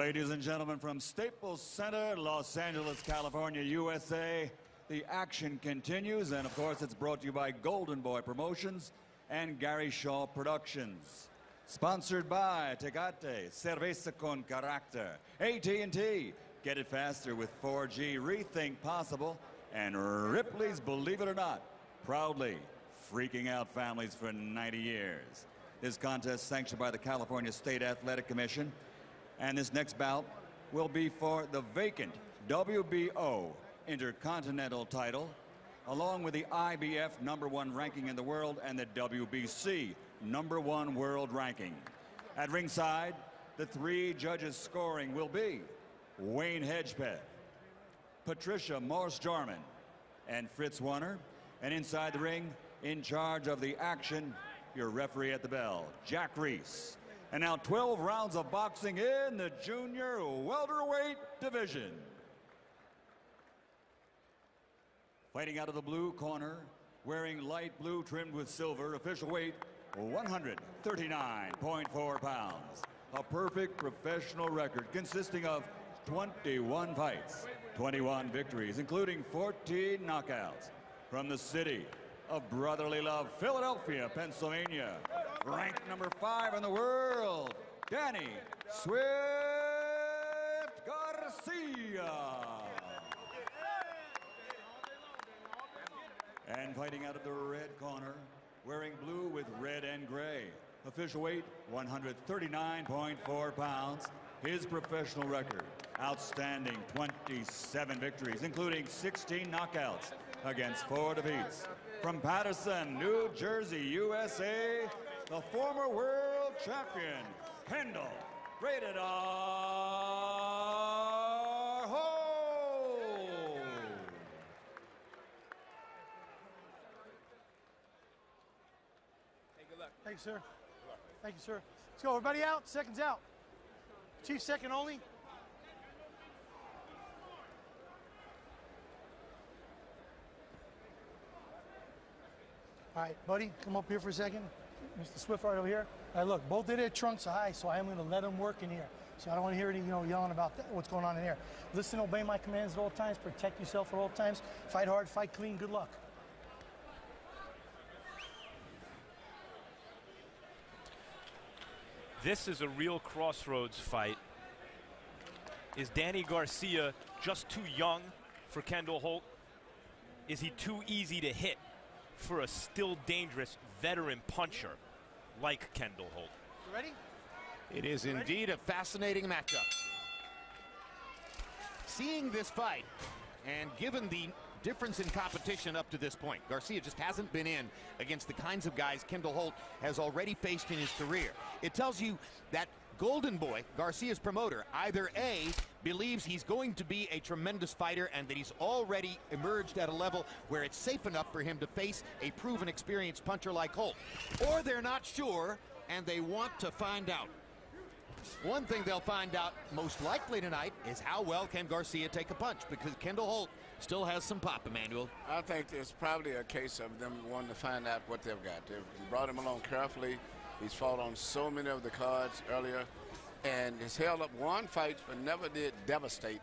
Ladies and gentlemen, from Staples Center, Los Angeles, California, USA, the action continues, and of course it's brought to you by Golden Boy Promotions and Gary Shaw Productions. Sponsored by Tecate, Cerveza con Carácter, AT&T, get it faster with 4G, rethink possible, and Ripley's Believe It or Not, proudly freaking out families for 90 years. This contest sanctioned by the California State Athletic Commission, and this next bout will be for the vacant WBO Intercontinental title, along with the IBF #1 ranking in the world and the WBC #1 world ranking. At ringside, the three judges scoring will be Wayne Hedgepeth, Patricia Morse-Jarman, and Fritz Warner. And inside the ring, in charge of the action, your referee at the bell, Jack Reese. And now 12 rounds of boxing in the junior welterweight division. Fighting out of the blue corner, wearing light blue trimmed with silver, official weight 139.4 pounds. A perfect professional record consisting of 21 fights, 21 victories, including 14 knockouts. From the city of brotherly love, Philadelphia, Pennsylvania, ranked #5 in the world, Danny Swift Garcia. And fighting out of the red corner, wearing blue with red and gray, official weight 139.4 pounds. His professional record, outstanding 27 victories, including 16 knockouts against 4 defeats. From Paterson, New Jersey, USA, the former world champion, Kendall, rated R. Holt. Hey, good luck. Thank you, sir. Thank you, sir. Let's go, everybody out, seconds out. Chief, second only. All right, buddy, come up here for a second. Mr. Swift right over here. All right, look, both of their trunks are high, so I am going to let them work in here. So I don't want to hear any, yelling about what's going on in here. Listen, obey my commands at all times. Protect yourself at all times. Fight hard, fight clean. Good luck. This is a real crossroads fight. Is Danny Garcia just too young for Kendall Holt? Is he too easy to hit for a still dangerous veteran puncher like Kendall Holt? You ready? It is indeed a fascinating matchup. Seeing this fight, and given the difference in competition up to this point, Garcia just hasn't been in against the kinds of guys Kendall Holt has already faced in his career. It tells you that Golden Boy, Garcia's promoter, either A, believes he's going to be a tremendous fighter and that he's already emerged at a level where it's safe enough for him to face a proven, experienced puncher like Holt, or they're not sure and they want to find out. One thing they'll find out most likely tonight is how well can Garcia take a punch, because Kendall Holt still has some pop, Emmanuel. I think it's probably a case of them wanting to find out what they've got. They've brought him along carefully. He's fought on so many of the cards earlier and has held up one fight but never did devastate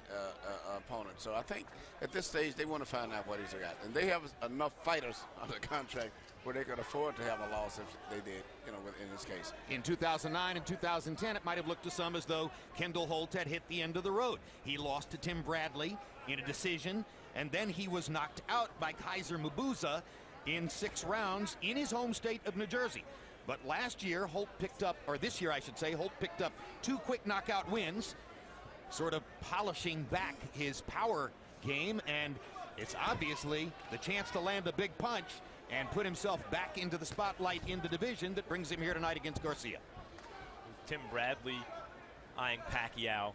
opponent. So I think at this stage they want to find out what he's got. And they have enough fighters under contract where they could afford to have a loss if they did, in this case. In 2009 and 2010, it might have looked to some as though Kendall Holt had hit the end of the road. He lost to Tim Bradley in a decision, and then he was knocked out by Kaiser Mabuza in 6 rounds in his home state of New Jersey. But last year, this year I should say, Holt picked up 2 quick knockout wins, sort of polishing back his power game, and it's obviously the chance to land a big punch and put himself back into the spotlight in the division that brings him here tonight against Garcia. Tim Bradley eyeing Pacquiao,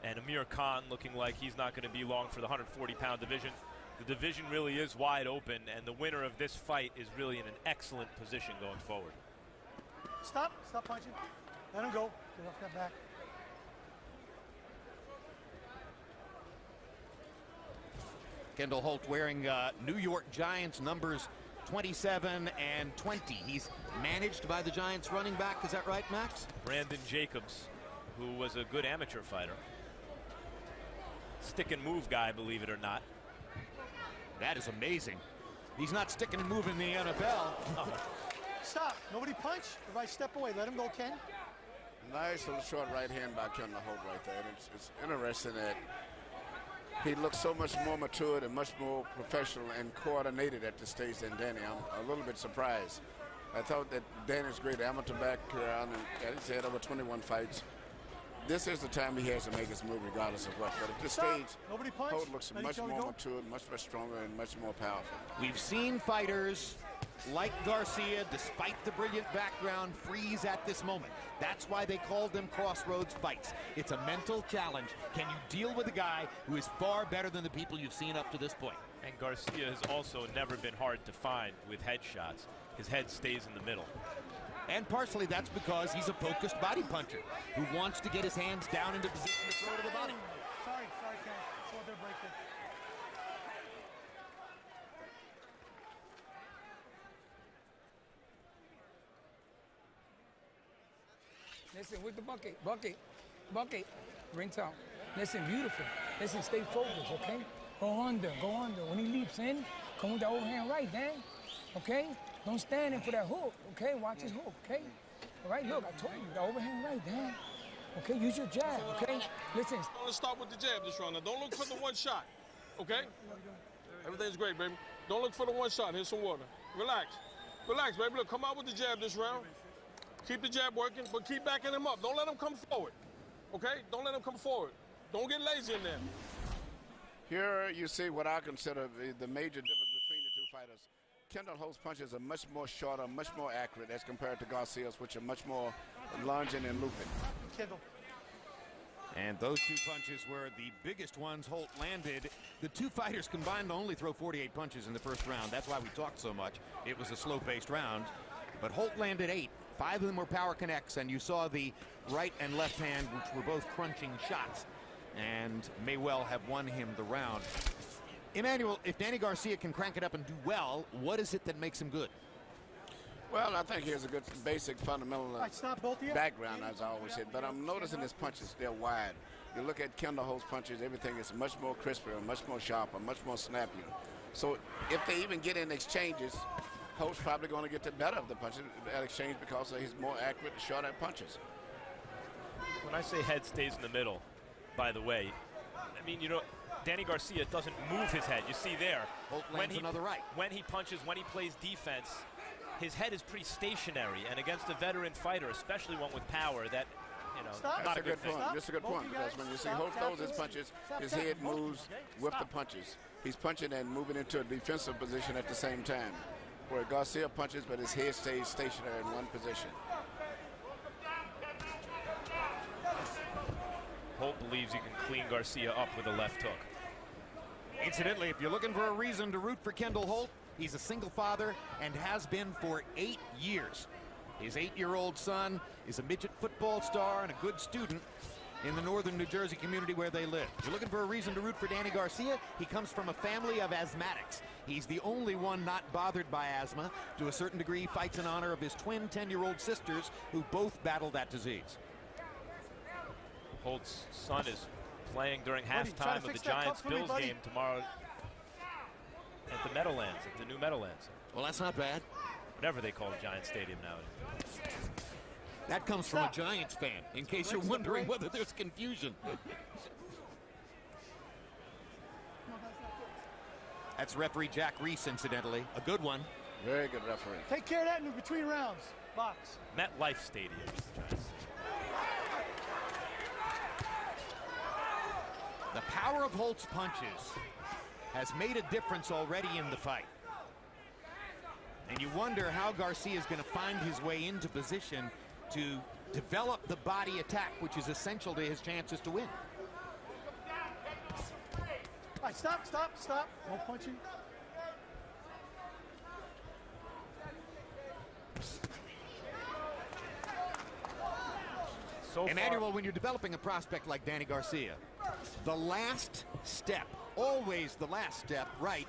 and Amir Khan looking like he's not going to be long for the 140-pound division. The division really is wide open, and the winner of this fight is really in an excellent position going forward. Stop punching. Let him go. Get off that back. Kendall Holt wearing New York Giants numbers 27 and 20. He's managed by the Giants running back. Is that right, Max? Brandon Jacobs. who was a good amateur fighter. Stick and move guy, believe it or not. That is amazing. He's not sticking and moving in the NFL. Oh. Stop. Nobody punch. Everybody step away. Let him go, Ken. Nice little short right hand by Kendall Holt right there. And it's interesting that he looks so much more matured and much more professional and coordinated at this stage than Danny. I'm a little bit surprised. I thought that Danny's great amateur background, and he's had over 21 fights. This is the time he has to make his move regardless of what. But at this stage, Holt looks much more matured, much stronger, and much more powerful. We've seen fighters like Garcia, despite the brilliant background, freeze at this moment. That's why they called them crossroads fights. It's a mental challenge. Can you deal with a guy who is far better than the people you've seen up to this point? And Garcia has also never been hard to find with headshots. His head stays in the middle. And partially that's because he's a focused body puncher who wants to get his hands down into position to throw to the body. Sorry, Ken. Saw their break there. Listen, with the bucket, ring top. Listen, beautiful. Listen, stay focused, okay? Go under. When he leaps in, come with the overhand right, Dan. Okay? Don't stand in for that hook, okay? Watch his hook, okay? All right, look, I told you, the overhand right, Dan. Okay, use your jab, okay? Listen. Let's start with the jab this round. Now, don't look for the one shot, okay? Everything's great, baby. Don't look for the one shot. Here's some water. Relax, baby. Look, come out with the jab this round. Keep the jab working, but keep backing him up. Don't let him come forward, okay? Don't let him come forward. Don't get lazy in there. Here you see what I consider the major difference between the two fighters. Kendall Holt's punches are much more shorter, much more accurate as compared to Garcia's, which are much more lunging and looping. Kendall. And those two punches were the biggest ones Holt landed. The two fighters combined to only throw 48 punches in the first round. That's why we talked so much. It was a slow-paced round. But Holt landed 8. 5 of them were power connects, and you saw the right and left hand, which were both crunching shots, and may well have won him the round. Emmanuel, if Danny Garcia can crank it up and do well, what is it that makes him good? Well, I think he has a good basic fundamental background, as I always said. But I'm noticing his punches, they're wide. You look at Kendall Holt's punches, everything is much more crisper, much more sharper, much more snappier. So if they even get in exchanges, Holt's probably going to get the better of the punches at exchange because he's more accurate, shorter punches. When I say head stays in the middle, by the way, I mean, you know, Danny Garcia doesn't move his head. You see there. Holt lands another right. When he punches, when he plays defense, his head is pretty stationary. And against a veteran fighter, especially one with power, that, you know, not a good point. That's a good point, because when you see Holt throws his punches, his head moves with the punches. He's punching and moving into a defensive position at the same time. Where Garcia punches, but his head stays stationary in one position. Holt believes he can clean Garcia up with a left hook. Incidentally, if you're looking for a reason to root for Kendall Holt, he's a single father and has been for 8 years. His 8-year-old son is a midget football star and a good student in the northern New Jersey community where they live. If you're looking for a reason to root for Danny Garcia, he comes from a family of asthmatics. He's the only one not bothered by asthma. To a certain degree, fights in honor of his twin 10-year-old sisters who both battle that disease. Holt's son is playing during halftime of the Giants-Bills game tomorrow at the Meadowlands, at the new Meadowlands. Well, that's not bad. Whatever they call the Giants Stadium now. That comes from a Giants fan, in case you're wondering whether there's confusion. That's referee Jack Reese, incidentally. A good one. Very good referee. Take care of that in between rounds. Box. MetLife Stadium is the Giants. The power of Holt's punches has made a difference already in the fight. And you wonder how Garcia is going to find his way into position to develop the body attack, which is essential to his chances to win. All right, stop. No punching. So Emmanuel, when you're developing a prospect like Danny Garcia, the last step, always the last step, right,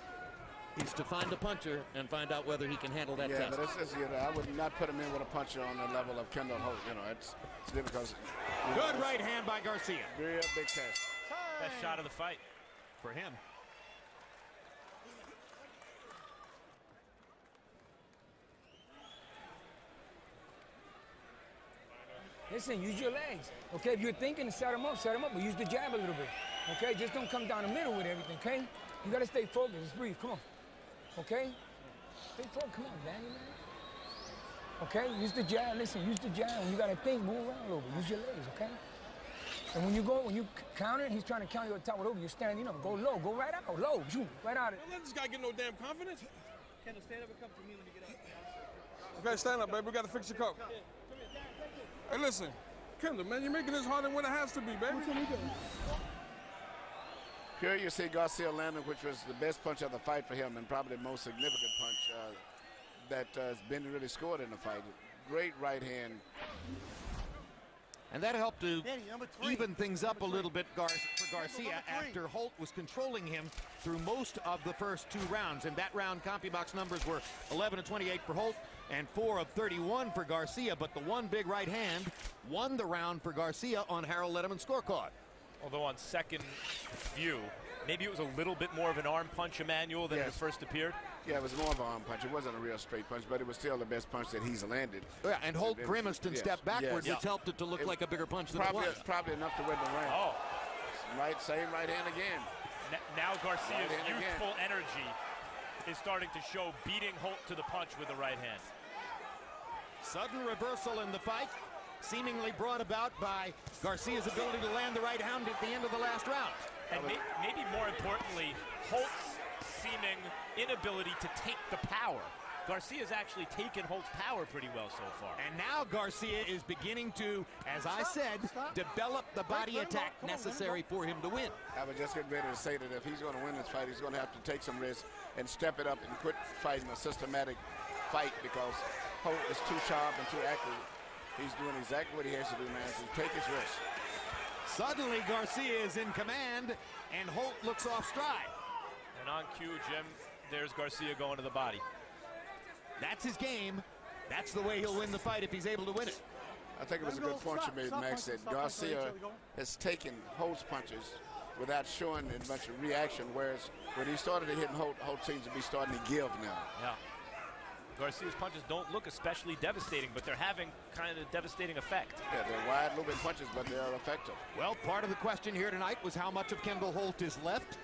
is to find a puncher and find out whether he can handle that Yeah, test. but it's, you know, I would not put him in with a puncher on the level of Kendall Holt. You know, it's different because Good right hand by Garcia. real big test. Best shot of the fight. For him. Listen, use your legs. Okay, if you're thinking to set him up, but use the jab a little bit. Okay, just don't come down the middle with everything, okay? You gotta stay focused, just breathe, come on. Okay? Stay focused, come on, Danny, man. Okay, use the jab, listen, use the jab. When you gotta think, move around a little bit, use your legs, okay? And when you counter, he's trying to counter you on top of over, you're standing up, go low, go right out, low, shoot, right out. Don't let this guy get no damn confidence. Kendall, stand up and come to me when you get up. Okay, stand up, baby. We got to fix your coat. Hey, listen. Kendall, man, you're making this harder than what it has to be, baby. Here you see Garcia landing, which was the best punch of the fight for him and probably the most significant punch that has been really scored in the fight. Great right hand. And that helped to Danny, number 3. even things up a little bit for Garcia after Holt was controlling him through most of the first 2 rounds. In that round, CompuBox numbers were 11 of 28 for Holt and 4 of 31 for Garcia, but the one big right hand won the round for Garcia on Harold Lederman's scorecard. Although on second view, maybe it was a little bit more of an arm punch, Emmanuel, than it first appeared. Yeah, it was more of an arm punch. It wasn't a real straight punch, but it was still the best punch that he's landed. Yeah, and Holt grimaced and stepped backwards, which helped it to look like a bigger punch than it was. Probably enough to win the round. Oh. Same right hand again. Now Garcia's Right hand youthful energy is starting to show, beating Holt to the punch with the right hand. Sudden reversal in the fight, seemingly brought about by Garcia's ability to land the right hand at the end of the last round. And maybe more importantly, Holt's seeming inability to take the power. Garcia's actually taken Holt's power pretty well so far. And now Garcia is beginning to, as I said, develop the body attack necessary for him to win. I was just getting ready to say that if he's going to win this fight, he's going to have to take some risks and step it up and quit fighting a systematic fight because Holt is too sharp and too accurate. He's doing exactly what he has to do, man, so take his risk. Suddenly Garcia is in command and Holt looks off stride. And on cue, Jim, there's Garcia going to the body. That's his game. That's the way he'll win the fight if he's able to win it. I think it was a good point you made, Max, that Garcia has taken Holt's punches without showing as much reaction, whereas when he started to hit Holt, Holt seems to be starting to give now. Yeah. Garcia's punches don't look especially devastating, but they're having kind of devastating effect. Yeah, they're wide, little bit punches, but they are effective. Well, part of the question here tonight was how much of Kendall Holt is left,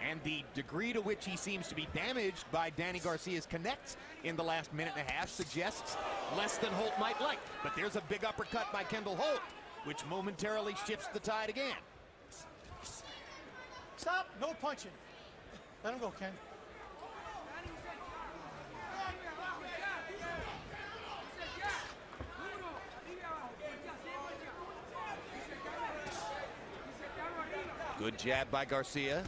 and the degree to which he seems to be damaged by Danny Garcia's connects in the last minute and a half suggests less than Holt might like. But there's a big uppercut by Kendall Holt, which momentarily shifts the tide again. Stop, no punching. Let him go, Ken. Good jab by Garcia.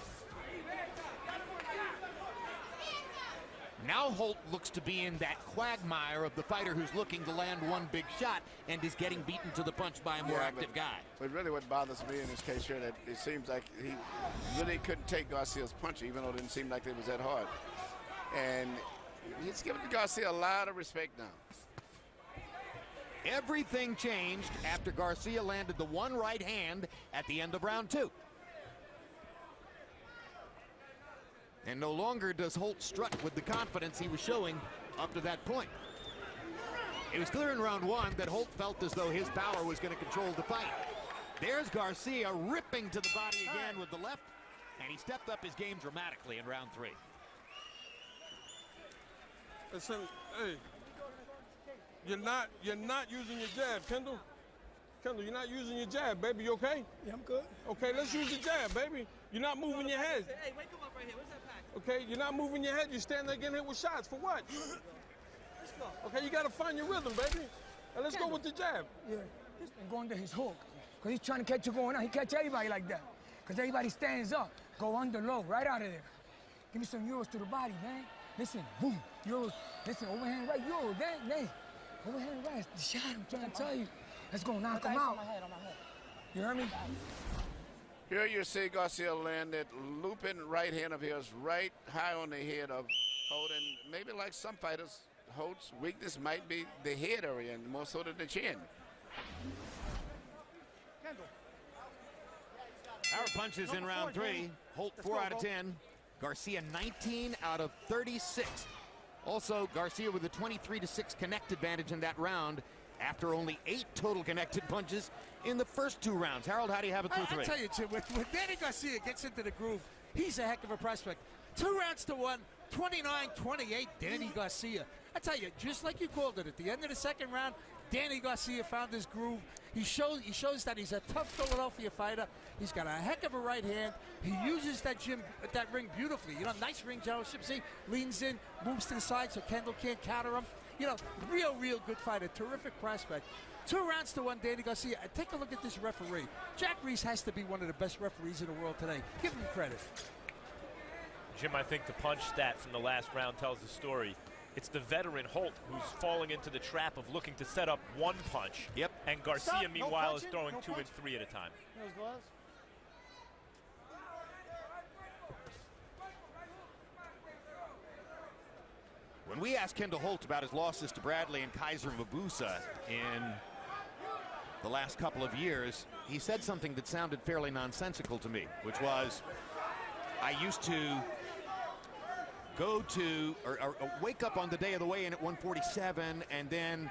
Now Holt looks to be in that quagmire of the fighter who's looking to land one big shot and is getting beaten to the punch by a more active guy. But really what bothers me in this case here, that it seems like he really couldn't take Garcia's punch, even though it didn't seem like it was that hard. And he's giving Garcia a lot of respect now. Everything changed after Garcia landed the one right hand at the end of round 2. And no longer does Holt strut with the confidence he was showing up to that point. It was clear in round 1 that Holt felt as though his power was going to control the fight. There's Garcia ripping to the body again with the left, and he stepped up his game dramatically in round 3. Listen, hey, you're not using your jab, Kendall. Kendall, you're not using your jab, baby. You okay? Yeah, I'm good. Okay, let's use the jab, baby. You're not moving your head. Hey, wake him up right here. Where's that pack? Okay, you're not moving your head. You're standing there getting hit with shots. For what? Let's go. Okay, you got to find your rhythm, baby. And let's go with the jab. Yeah, and going to his hook. Because he's trying to catch you going out. He catch everybody like that. Because everybody stands up. Go under low, right out of there. Give me some euros to the body, man. Listen, boom, euros. Listen, overhand right, euro, dang. Overhand right, it's the shot, I'm trying to tell you. Let's go knock him out. On my head. You heard me? Here you see Garcia land that looping right hand of his right high on the head of Holt, and maybe like some fighters, Holt's weakness might be the head area and more so than the chin. Kendall. Power punches in round 3. Holt 4 out of 10. Garcia 19 out of 36. Also, Garcia with a 23-6 connect advantage in that round after only 8 total connected punches in the first 2 rounds. Harold, how do you have it through 3? I tell you, Jim, when Danny Garcia gets into the groove, he's a heck of a prospect. 2 rounds to 1, 29-28, Danny Garcia. I tell you, just like you called it, at the end of the second round, Danny Garcia found his groove. He shows that he's a tough Philadelphia fighter. He's got a heck of a right hand. He uses that ring beautifully. You know, nice ring generalship. See, leans in, moves to the side so Kendall can't counter him. You know, real good fighter. Terrific prospect. 2 rounds to 1, Danny Garcia. And take a look at this referee. Jack Reese has to be one of the best referees in the world today. Give him credit. Jim, I think the punch stat from the last round tells the story. It's the veteran Holt who's falling into the trap of looking to set up 1 punch. Yep. And Garcia, Stop. meanwhile, No is punching. throwing No 2 punch. and 3 at a time. Those gloves. When we asked Kendall Holt about his losses to Bradley and Kaiser Mabusa in the last couple of years, he said something that sounded fairly nonsensical to me, which was, I used to go to, or wake up on the day of the weigh-in at 147 and then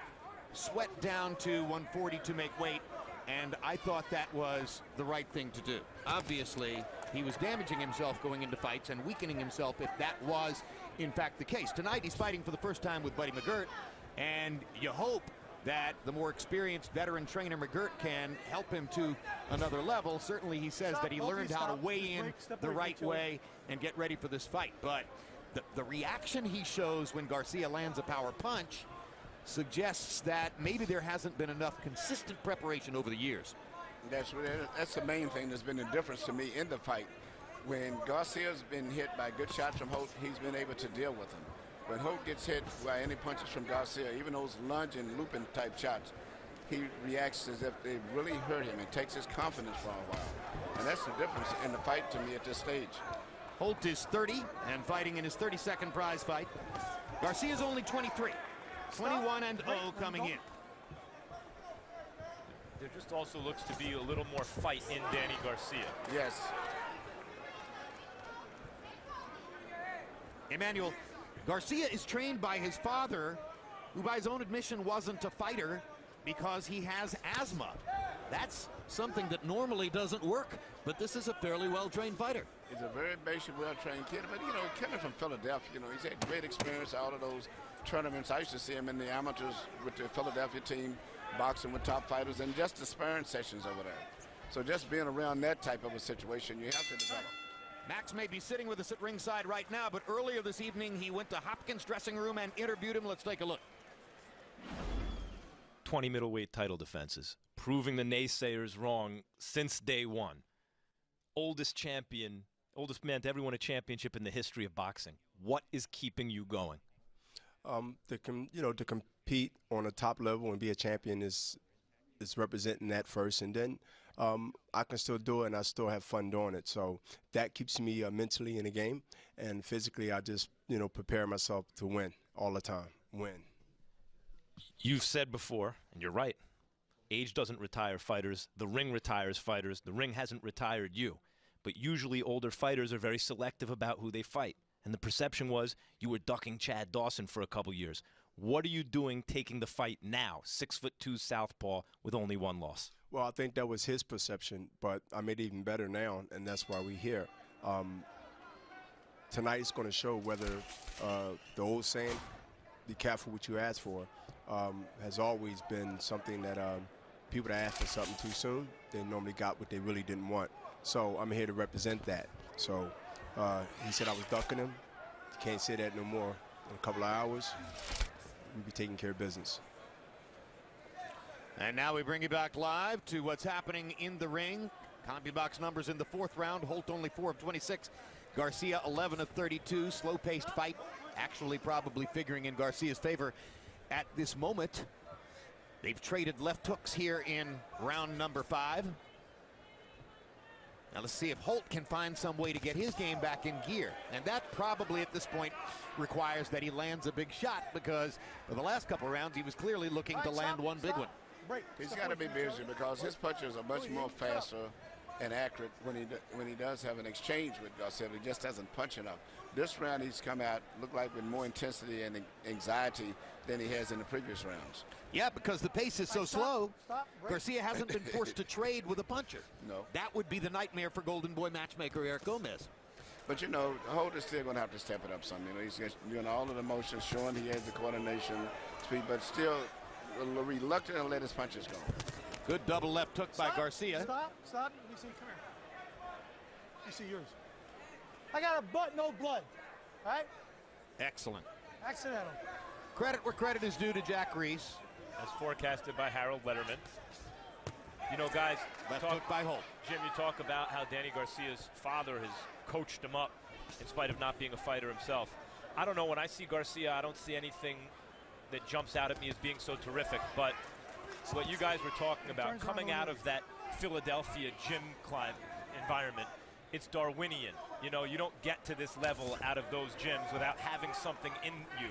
sweat down to 140 to make weight, and I thought that was the right thing to do. Obviously, he was damaging himself going into fights and weakening himself if that was, in fact, the case. Tonight, he's fighting for the first time with Buddy McGirt, and you hope that the more experienced veteran trainer McGirt can help him to another level. Certainly, he says that he learned how to weigh in the right way and get ready for this fight. But the reaction he shows when Garcia lands a power punch suggests that maybe there hasn't been enough consistent preparation over the years. That's the main thing that's been the difference to me in the fight. When Garcia's been hit by good shots from Holt, he's been able to deal with them. When Holt gets hit by any punches from Garcia, even those lunge and looping type shots, he reacts as if they really hurt him. It takes his confidence for a while. And that's the difference in the fight to me at this stage. Holt is 30 and fighting in his 32nd prize fight. Garcia's only 23. 21-0 coming in. There just also looks to be a little more fight in Danny Garcia. Yes. Emmanuel, Garcia is trained by his father, who by his own admission wasn't a fighter because he has asthma. That's something that normally doesn't work, but this is a fairly well-trained fighter. He's a very basic, well-trained kid, but, you know, coming from Philadelphia, you know, he's had great experience out of those tournaments. I used to see him in the amateurs with the Philadelphia team, boxing with top fighters, and just the sparring sessions over there. So just being around that type of a situation, you have to develop. Max may be sitting with us at ringside right now, but earlier this evening he went to Hopkins' dressing room and interviewed him. Let's take a look. 20 middleweight title defenses, proving the naysayers wrong since day one. Oldest man to ever win a championship in the history of boxing. What is keeping you going? To compete on a top level and be a champion is representing that first, and then I can still do it and I still have fun doing it. So that keeps me mentally in the game, and physically I just prepare myself to win all the time. Win. You've said before, and you're right, age doesn't retire fighters. The ring retires fighters. The ring hasn't retired you. But usually older fighters are very selective about who they fight. And the perception was you were ducking Chad Dawson for a couple years. What are you doing taking the fight now, 6'2" southpaw with only 1 loss? Well, I think that was his perception, but I made it even better now, and that's why we're here. Tonight's going to show whether the old saying, be careful what you ask for, has always been something that people that ask for something too soon, they normally got what they really didn't want. So I'm here to represent that. So he said I was ducking him. Can't say that no more. In a couple of hours, we'll be taking care of business. And now we bring you back live to what's happening in the ring. CompuBox numbers in the 4th round. Holt only 4 of 26. Garcia 11 of 32. Slow-paced fight. Actually probably figuring in Garcia's favor at this moment. They've traded left hooks here in round number 5. Now let's see if Holt can find some way to get his game back in gear. And that probably at this point requires that he lands a big shot, because for the last couple rounds he was clearly looking to land one big one. He's got to be busy because his punches are much more faster and accurate when he does have an exchange with Garcia. He just doesn't punch enough. This round he's come out looked like with more intensity and anxiety than he has in the previous rounds. Yeah, because the pace is so slow. Garcia hasn't been forced to trade with a puncher. No. That would be the nightmare for Golden Boy matchmaker Eric Gomez. But you know, Holt is still going to have to step it up some. You know, he's doing all of the motions, showing he has the coordination, speed, but still reluctant to let his punches go. Good double left hook by Garcia. Stop. Let me see. Come here. Let me see yours. I got a butt, no blood. All right? Excellent. Accidental. Credit where credit is due to Jack Reese. As forecasted by Harold Letterman. You know, guys, left hook by Holt. Jim, you talk about how Danny Garcia's father has coached him up in spite of not being a fighter himself. I don't know, when I see Garcia, I don't see anything that jumps out at me as being so terrific, but what you guys were talking about, coming out of that Philadelphia gym climb environment, it's Darwinian. You know, you don't get to this level out of those gyms without having something in you,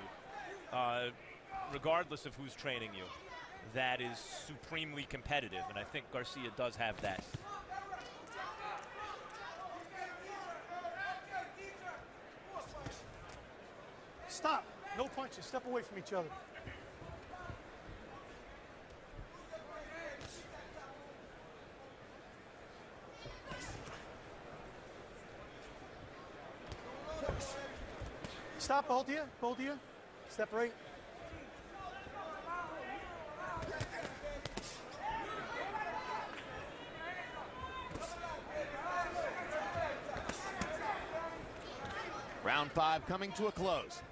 regardless of who's training you, that is supremely competitive, and I think Garcia does have that. Stop. No punches. Step away from each other. Stop, both of you. Separate. Round 5 coming to a close.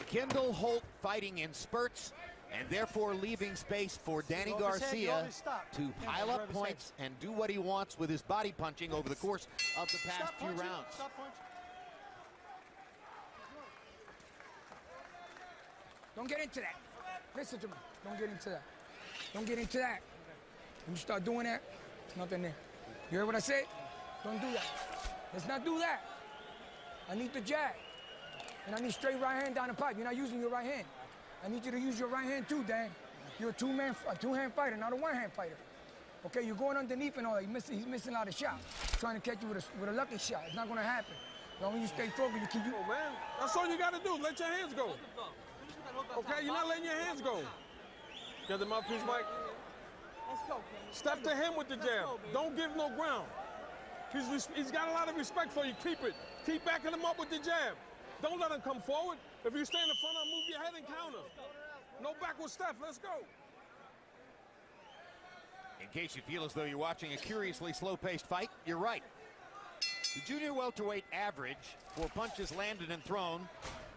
Kendall Holt fighting in spurts, and therefore leaving space for Danny Garcia to pile up points and do what he wants with his body punching over the course of the past few rounds. Don't get into that. Listen to me. Don't get into that. Don't get into that. When you start doing that, there's nothing there. You heard what I said? Don't do that. Let's not do that. I need the jab. And I need straight right hand down the pipe. You're not using your right hand. I need you to use your right hand too, Dan. You're a two-hand fighter, not a one-hand fighter. Okay, you're going underneath and all that. He's missing a lot of shots. Trying to catch you with a lucky shot. It's not going to happen. As long as you stay focused, you keep you. Oh, man. That's all you got to do. Let your hands go. Okay, you're not letting your hands go. Got the mouthpiece, Mike? Let's go. Step to him with the jab. Don't give no ground. He's got a lot of respect for you. Keep it. Keep backing him up with the jab. Don't let him come forward. If you stay in the front, move your head and counter. No backward step. Let's go. In case you feel as though you're watching a curiously slow-paced fight, you're right. The junior welterweight average for punches landed and thrown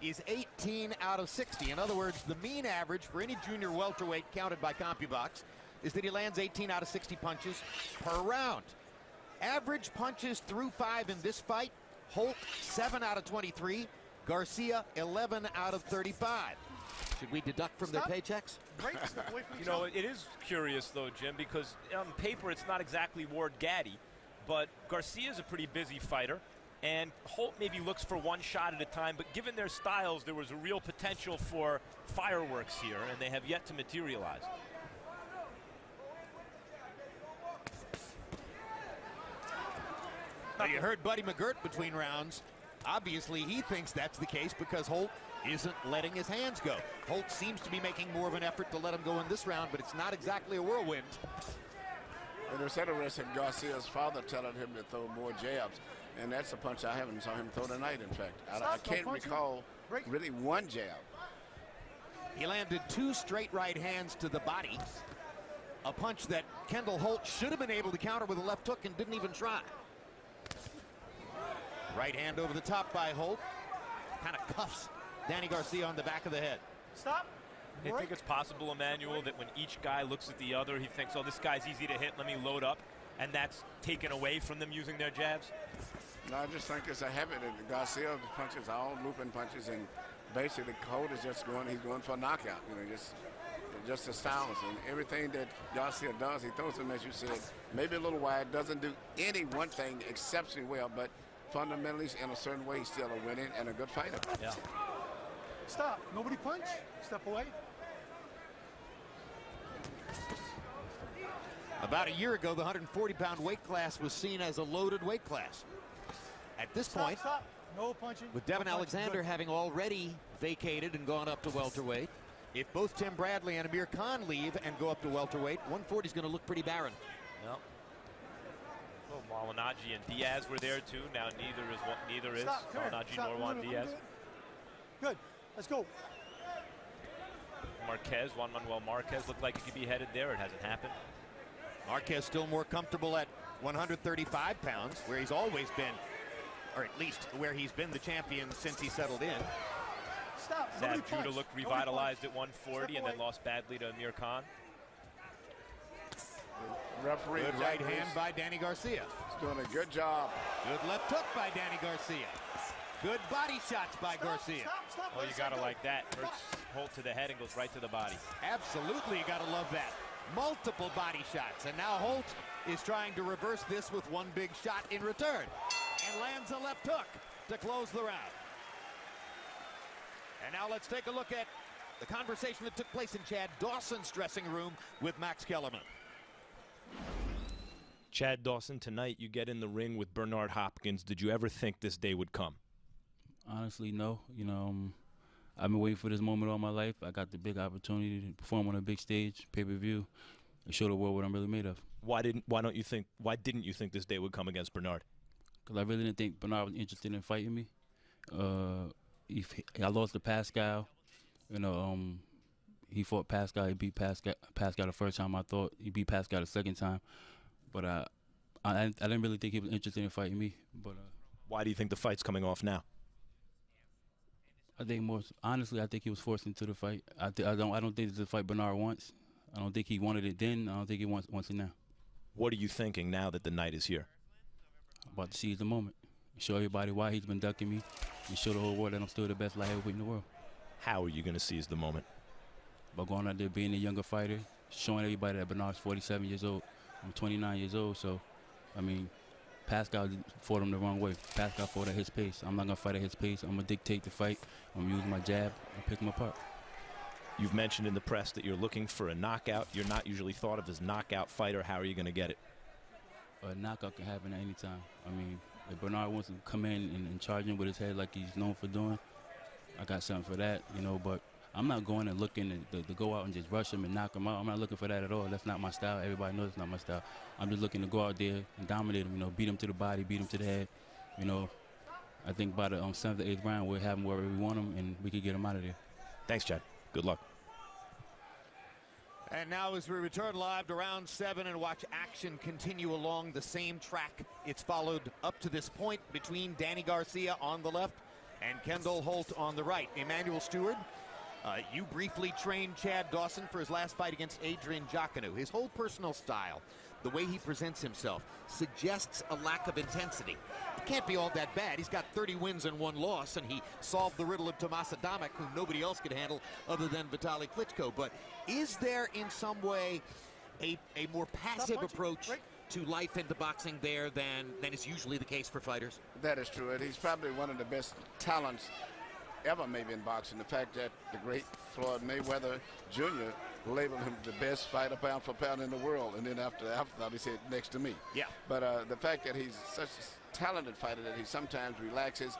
is 18 out of 60. In other words, the mean average for any junior welterweight counted by CompuBox is that he lands 18 out of 60 punches per round. Average punches through 5 in this fight: Holt 7 out of 23, Garcia 11 out of 35. Should we deduct from their paychecks? You know, it is curious though, Jim, because on paper it's not exactly Ward Gaddy, but Garcia's a pretty busy fighter, and Holt maybe looks for one shot at a time, but given their styles, there was a real potential for fireworks here, and they have yet to materialize. Now, you heard Buddy McGirt between rounds. Obviously, he thinks that's the case because Holt isn't letting his hands go. Holt seems to be making more of an effort to let him go in this round, but it's not exactly a whirlwind. And there's interesting Garcia's father telling him to throw more jabs, and that's a punch I haven't saw him throw tonight, in fact. I can't recall really one jab. He landed 2 straight right hands to the body, a punch that Kendall Holt should have been able to counter with a left hook and didn't even try. Right hand over the top by Holt. Kind of cuffs Danny Garcia on the back of the head. Stop. I think it's possible, Emmanuel, that when each guy looks at the other, he thinks, oh, this guy's easy to hit, let me load up, and that's taken away from them using their jabs? No, I just think it's a habit. And Garcia punches are all looping punches, and basically Holt is just going, he's going for a knockout. You know, just just astounds. And everything that Garcia does, he throws him, as you said, maybe a little wide, doesn't do any one thing exceptionally well, but fundamentally, in a certain way, he's still a winning and a good fighter. Yeah. Stop. Nobody punch. Step away. About a year ago, the 140-pound weight class was seen as a loaded weight class. At this point, Stop. No punching. with Devin Alexander having already vacated and gone up to welterweight, if both Tim Bradley and Amir Khan leave and go up to welterweight, 140 is going to look pretty barren. Yep. Well, Malignaggi and Diaz were there too. Now neither is Malignaggi nor Juan Diaz. Good. Let's go. Juan Manuel Marquez looked like he could be headed there. It hasn't happened. Marquez still more comfortable at 135 pounds, where he's always been, or at least where he's been the champion since he settled in. Stop. Sad Judah looked revitalized at 140 and then lost badly to Amir Khan. Referee Good right hand by Danny Garcia. He's doing a good job. Good left hook by Danny Garcia. Good body shots by Garcia. Stop. Oh, you gotta like that. Hurts Holt to the head and goes right to the body. Absolutely, you gotta love that. Multiple body shots, and now Holt is trying to reverse this with one big shot in return, and lands a left hook to close the round. And now let's take a look at the conversation that took place in Chad Dawson's dressing room with Max Kellerman. Chad Dawson, tonight you get in the ring with Bernard Hopkins. Did you ever think this day would come? Honestly, no. You know, I've been waiting for this moment all my life. I got the big opportunity to perform on a big stage, pay-per-view, and show the world what I'm really made of. Why didn't you think this day would come against Bernard? Because I really didn't think Bernard was interested in fighting me. I lost to Pascal. You know, he fought Pascal. He beat Pascal the first time. I thought he beat Pascal the second time, but I didn't really think he was interested in fighting me. But why do you think the fight's coming off now? I think honestly, I think he was forced into the fight. I don't think it's the fight Bernard wants. I don't think he wanted it then. I don't think he wants it now. What are you thinking now that the night is here? I'm about to seize the moment. Show everybody why he's been ducking me, and show the whole world that I'm still the best light heavyweight in the world. How are you going to seize the moment? By going out there being a younger fighter, showing everybody that Bernard's 47 years old. I'm 29 years old, so, I mean, Pascal fought him the wrong way. Pascal fought at his pace. I'm not going to fight at his pace. I'm going to dictate the fight. I'm going to use my jab and pick him apart. You've mentioned in the press that you're looking for a knockout. You're not usually thought of as a knockout fighter. How are you going to get it? A knockout can happen at any time. I mean, if Bernard wants to come in and charge him with his head like he's known for doing, I got something for that, you know, but I'm not going and looking to go out and just rush him and knock him out. I'm not looking for that at all. That's not my style. Everybody knows it's not my style. I'm just looking to go out there and dominate him, you know, beat him to the body, beat him to the head. You know, I think by the 7th or 8th round, we'll have him wherever we want him, and we could get him out of there. Thanks, Chad. Good luck. And now as we return live to round 7 and watch action continue along the same track it's followed up to this point between Danny Garcia on the left and Kendall Holt on the right. Emmanuel Stewart, you briefly trained Chad Dawson for his last fight against Adrian Jacquinot. His whole personal style, the way he presents himself, suggests a lack of intensity. It can't be all that bad. He's got 30 wins and 1 loss, and he solved the riddle of Tomas Adamek, who nobody else could handle other than Vitaly Klitschko. But is there in some way a more passive approach to life into boxing there than is usually the case for fighters? That is true. He's probably one of the best talents ever maybe in boxing. The fact that the great Floyd Mayweather Jr. labeled him the best fighter pound for pound in the world, and then after the afterthought he said next to me. Yeah. But the fact that he's such a talented fighter that he sometimes relaxes,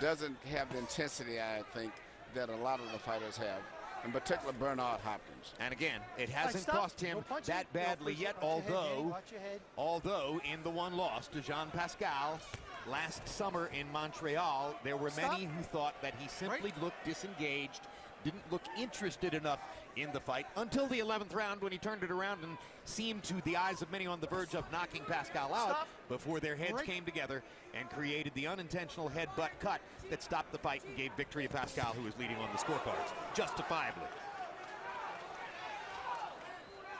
doesn't have the intensity, I think, that a lot of the fighters have, in particular Bernard Hopkins. And again, it hasn't cost him that badly yet, although in the 1 loss to Jean Pascal last summer in Montreal, there were many who thought that he simply looked disengaged, didn't look interested enough in the fight until the 11th round, when he turned it around and seemed, to the eyes of many, on the verge of knocking Pascal out before their heads came together and created the unintentional headbutt cut that stopped the fight and gave victory to Pascal, who was leading on the scorecards, justifiably.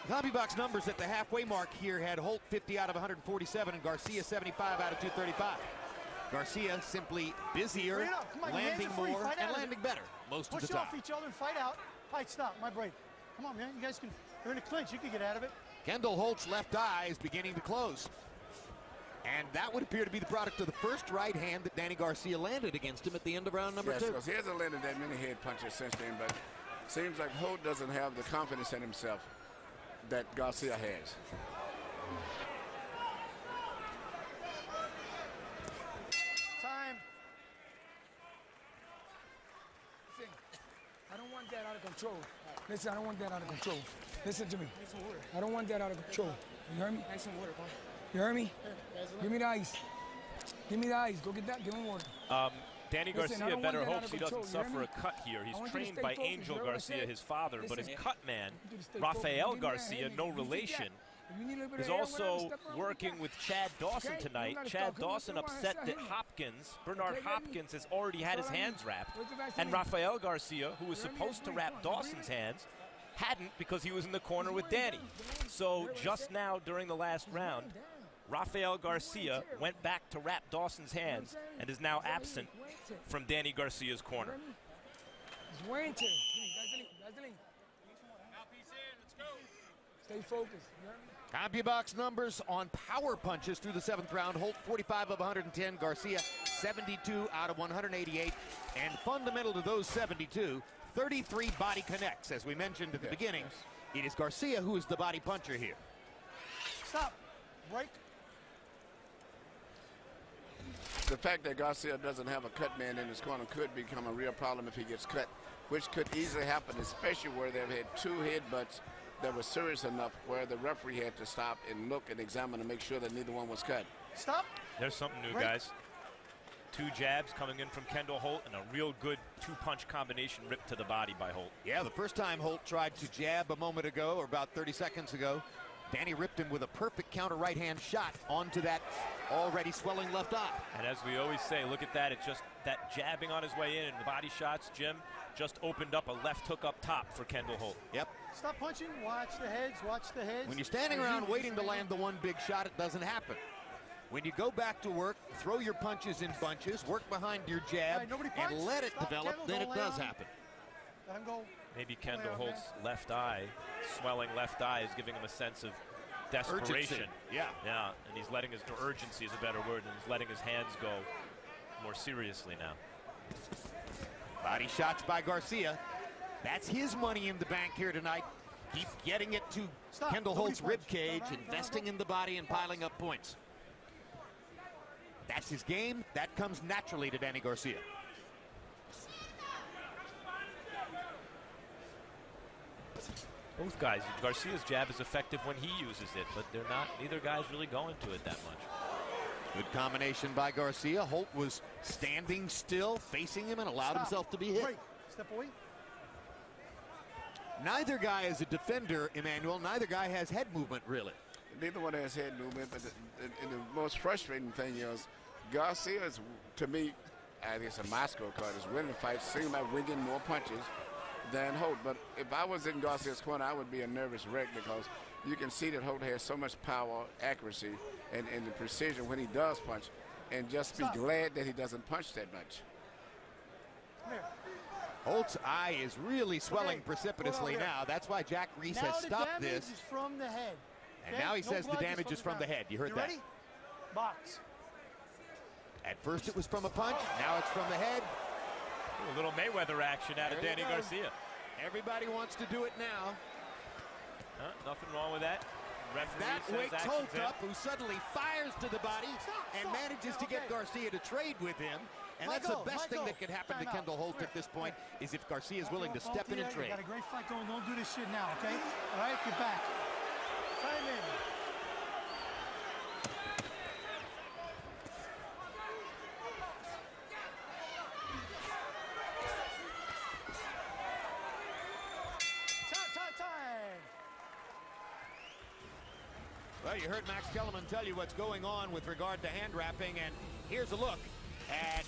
CompuBox numbers at the halfway mark here had Holt 50 out of 147 and Garcia 75 out of 235. Garcia simply busier, landing more, and landing better most of the time. Push off each other and fight out. Fight, stop, my break. Come on, man. You guys you're in a clinch. You can get out of it. Kendall Holt's left eye is beginning to close. And that would appear to be the product of the first right hand that Danny Garcia landed against him at the end of round number 2. Yes, he hasn't landed that many head punches since then, but seems like Holt doesn't have the confidence in himself that Garcia has. Time. Listen, I don't want that out of control. Listen, I don't want that out of control. Listen to me. I don't want that out of control. You heard me? Some water, Paul. You heard me? Give me the ice. Give me the ice. Go get that. Give him water. Danny Garcia better hopes he doesn't suffer a cut here. He's trained by Angel Garcia, his father, but his cut man, Rafael Garcia, no relation, is also working with Chad Dawson tonight. Chad Dawson upset that Bernard Hopkins has already had his hands wrapped, and Rafael Garcia, who was supposed to wrap Dawson's hands, hadn't because he was in the corner with Danny. So just now during the last round, Rafael Garcia went back to wrap Dawson's hands and is now absent from Danny Garcia's corner. It's wear and tear. Vaseline. Stay focused. CompuBox numbers on power punches through the 7th round. Holt 45 of 110, Garcia 72 out of 188. And fundamental to those 72, 33 body connects. As we mentioned at the beginning, it is Garcia who is the body puncher here. Stop. Break. The fact that Garcia doesn't have a cut man in his corner could become a real problem if he gets cut, which could easily happen, especially where they've had 2 headbutts that were serious enough where the referee had to stop and look and examine to make sure that neither one was cut. Stop. There's something new, guys. 2 jabs coming in from Kendall Holt and a real good 2-punch combination ripped to the body by Holt. Yeah, the first time Holt tried to jab a moment ago, or about 30 seconds ago, Danny ripped him with a perfect counter right-hand shot onto that already swelling left eye. And as we always say, look at that. It's just that jabbing on his way in and the body shots, Jim, just opened up a left hook up top for Kendall Holt. Yep. Stop punching. Watch the heads. Watch the heads. When you're standing around waiting to land the one big shot, it doesn't happen. When you go back to work, throw your punches in bunches, work behind your jab, and let it develop, then it does happen. Let him go. Maybe Kendall Holt's left eye, swelling left eye, is giving him a sense of desperation. Urgency. Yeah. Yeah, and he's letting his, urgency is a better word, and he's letting his hands go more seriously now. Body shots by Garcia. That's his money in the bank here tonight. Keep getting it to Kendall Holt's rib cage, investing in the body and piling up points. That's his game. That comes naturally to Danny Garcia. Both guys, Garcia's jab is effective when he uses it, but they're not, neither guy's really going to it that much. Good combination by Garcia. Holt was standing still, facing him, and allowed himself to be hit. Break. Step away. Neither guy is a defender, Emmanuel. Neither guy has head movement, really. Neither one has head movement, but the most frustrating thing is Garcia is, to me, I guess a my scorecard is winning fights, seems like winning more punches than Holt. But if I was in Garcia's corner, I would be a nervous wreck because you can see that Holt has so much power, accuracy, and the precision when he does punch, and just be glad that he doesn't punch that much. Holt's eye is really swelling precipitously now. That's why Jack Reese has stopped this. Is from the head. And now he says the damage is from the head. You heard that? Ready? Box. At first it was from a punch. Now it's from the head. Ooh, a little Mayweather action out of Danny Garcia. Everybody wants to do it now. Nothing wrong with that. Referee that says wakes Holt up, who suddenly fires to the body and manages to get Garcia to trade with him. And that's the best thing that could happen to Kendall Holt at this point, is if Garcia is willing to step in and trade. You got a great fight going. Don't do this shit now, okay? All right, get back. Time in. Time. Well, you heard Max Kellerman tell you what's going on with regard to hand wrapping, and here's a look at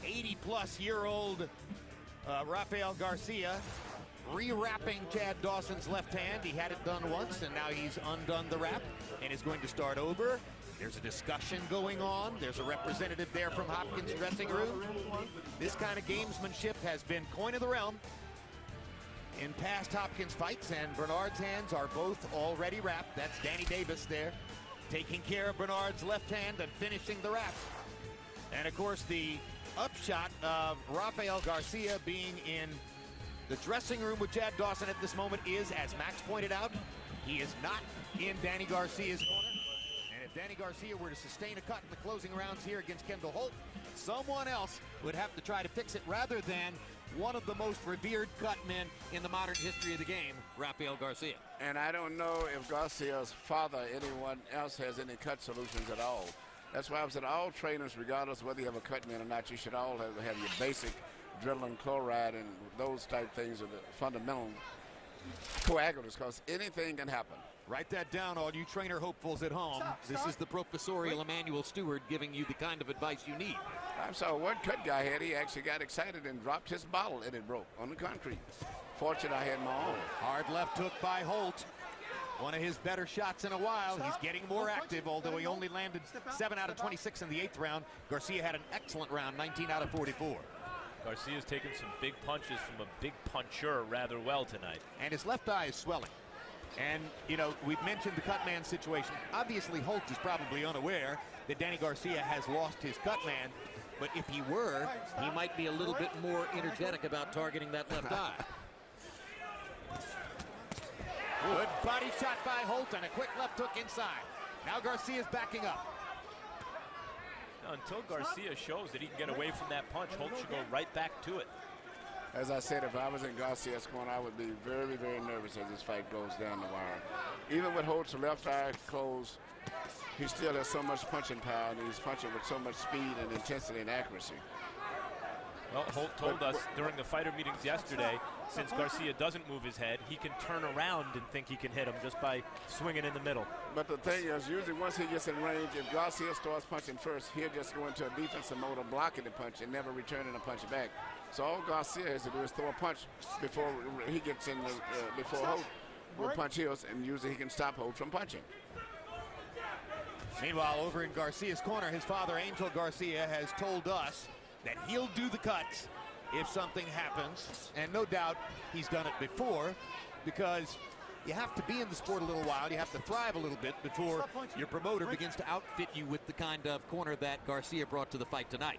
80-plus-year-old Rafael Garcia rewrapping Chad Dawson's left hand. He had it done once, and now he's undone the wrap and is going to start over. There's a discussion going on. There's a representative there from Hopkins' dressing room. This kind of gamesmanship has been coin of the realm. in past Hopkins fights, and Bernard's hands are both already wrapped. That's Danny Davis there, taking care of Bernard's left hand and finishing the wrap. And of course, the upshot of Rafael Garcia being in the dressing room with Chad Dawson at this moment is, as Max pointed out, he is not in Danny Garcia's corner. And if Danny Garcia were to sustain a cut in the closing rounds here against Kendall Holt, someone else would have to try to fix it rather than one of the most revered cut men in the modern history of the game, Rafael Garcia. And I don't know if Garcia's father, anyone else, has any cut solutions at all. That's why I said all trainers, regardless of whether you have a cut man or not, you should all have your basic drilling, chloride, and those type things are the fundamental coagulants, because anything can happen. Write that down, all you trainer hopefuls at home. This is the professorial Emmanuel Stewart giving you the kind of advice you need. I saw one cut guy had, he actually got excited and dropped his bottle and it broke on the concrete. Fortunate I had my own. Hard left hook by Holt. One of his better shots in a while. He's getting more active, although he only landed 7 out of 26 in the 8th round. Garcia had an excellent round, 19 out of 44. Garcia's taken some big punches from a big puncher rather well tonight. And his left eye is swelling. And, you know, we've mentioned the cut man situation. Obviously, Holt is probably unaware that Danny Garcia has lost his cut man. But if he were, he might be a little bit more energetic about targeting that left eye. Good body shot by Holt and a quick left hook inside. Now Garcia's backing up. Until Garcia shows that he can get away from that punch, Holt should go right back to it. As I said, if I was in Garcia's corner, I would be very, very nervous as this fight goes down the wire. Even with Holt's left eye closed, he still has so much punching power, and he's punching with so much speed and intensity and accuracy. Well, Holt told us during the fighter meetings yesterday, since Garcia doesn't move his head, he can turn around and think he can hit him just by swinging in the middle. But the thing is, usually once he gets in range, if Garcia starts punching first, he'll just go into a defensive mode of blocking the punch and never returning a punch back. So all Garcia has to do is throw a punch before he gets in, before Holt will punch Hills, and usually he can stop Holt from punching. Meanwhile, over in Garcia's corner, his father, Angel Garcia, has told us that he'll do the cuts if something happens. And no doubt he's done it before, because you have to be in the sport a little while. You have to thrive a little bit before your promoter begins to outfit you with the kind of corner that Garcia brought to the fight tonight.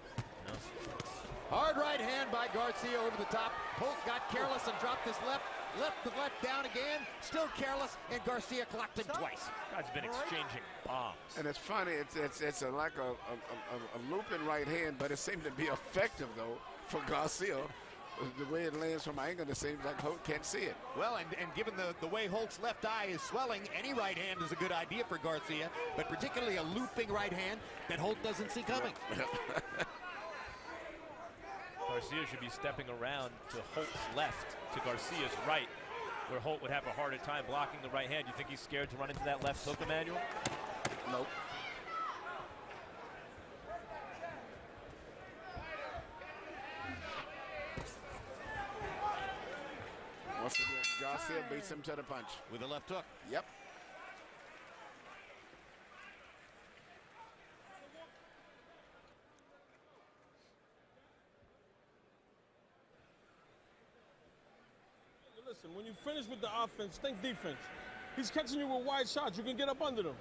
Hard right hand by Garcia over the top. Holt got careless and dropped his left. Left the left down again, still careless, and Garcia clocked him twice. Guy's been exchanging bombs. And it's funny, it's like a looping right hand, but it seemed to be effective, though, for Garcia. The way it lands from angle, it seems like Holt can't see it. Well, and given the way Holt's left eye is swelling, any right hand is a good idea for Garcia, but particularly a looping right hand that Holt doesn't see coming. Garcia should be stepping around to Holt's left, to Garcia's right, where Holt would have a harder time blocking the right hand. You think he's scared to run into that left hook, Emmanuel? Nope. Once again, Garcia beats him to the punch. With a left hook. Yep. Listen, when you finish with the offense, think defense. He's catching you with wide shots. You can get up under them,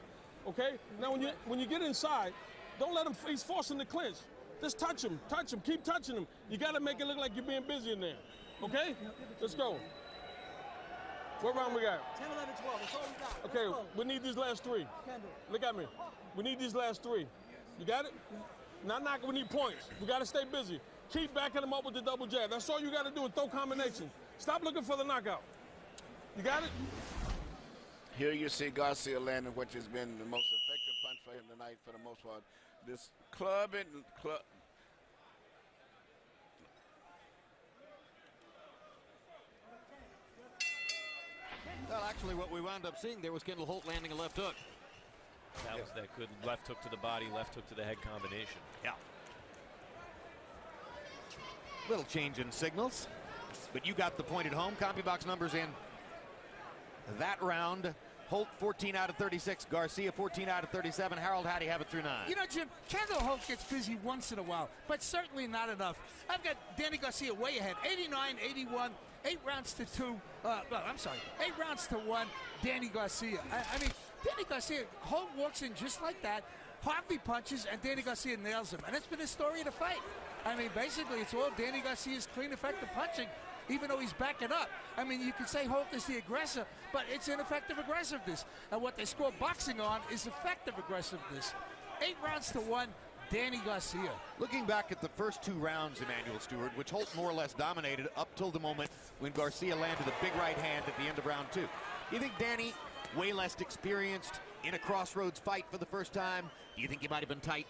okay? Now, when you get inside, don't let him, he's forcing the clinch. Just touch him, keep touching him. You got to make it look like you're being busy in there, okay? Let's go. What round we got? 10, 11, 12, that's all we got. Okay, we need these last three. Kendall. Look at me. We need these last three. You got it? Not knocking, we need points. We got to stay busy. Keep backing him up with the double jab. That's all you got to do, and throw combinations. Stop looking for the knockout. You got it? Here you see Garcia landing, which has been the most effective punch for him tonight for the most part. This club. Well, actually, what we wound up seeing there was Kendall Holt landing a left hook. That was that good left hook to the body, left hook to the head combination. Yeah. Little change in signals, but you got the point at home. CompuBox numbers in that round. Holt 14 out of 36, Garcia 14 out of 37. Harold, how do you have it through 9? You know, Jim, Kendall Holt gets busy once in a while, but certainly not enough. I've got Danny Garcia way ahead, 89, 81. 8 rounds to 2. I'm sorry, 8 rounds to 1. Danny Garcia. I mean, Danny Garcia. Holt walks in just like that. Harvey punches, and Danny Garcia nails him. And that's been the story of the fight. I mean, basically, it's all Danny Garcia's clean, effective punching, even though he's backing up. I mean, you can say Holt is the aggressor, but it's ineffective aggressiveness. And what they score boxing on is effective aggressiveness. 8 rounds to 1, Danny Garcia. Looking back at the first 2 rounds, Emmanuel Stewart, which Holt more or less dominated up till the moment when Garcia landed a big right hand at the end of round 2. You think Danny, way less experienced, in a crossroads fight for the first time, do you think he might have been tight?